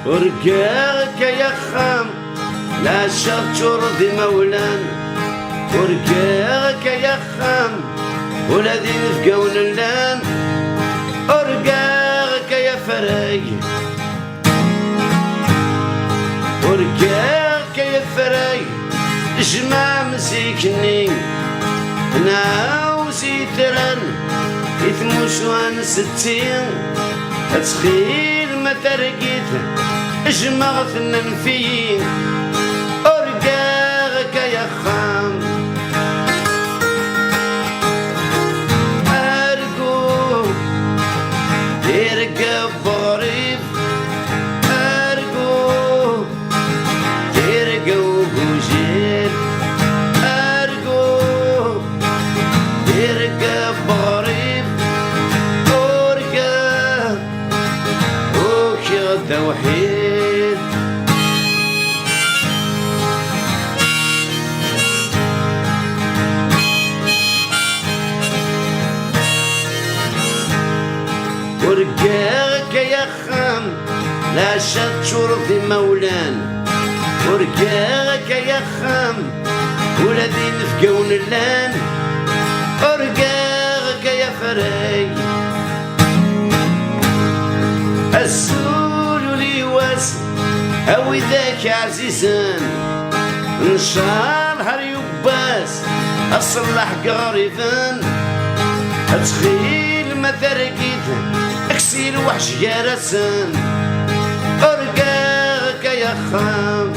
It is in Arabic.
ورقاك يا خام لا شطور ذي مولان، ورقاك يا خام ولادي نفقاون اللان، ورقاك يا فراي ورقاك يا فراي جمع مسيكني انا وسيتران يثموش وان ستين اتخيل ما ترقيت جمعت النفين، ورقاك يا خام ارقو يرقى بغريب، ارقو يرقى وبوجيل، ارقو يرقى بغريب، ورقى وكي غدا وحيد. ورقاك يا خام لا شطور ذي مولان، ورقاك يا خام ولادي نفقاون اللان، ورقاك يا فراي السول لي واس او ذاك عزيزان نشار يباس اصلح قريبان، اتخيل ما ترقيت اكسير وحش يا رسان، ورقاك يا خام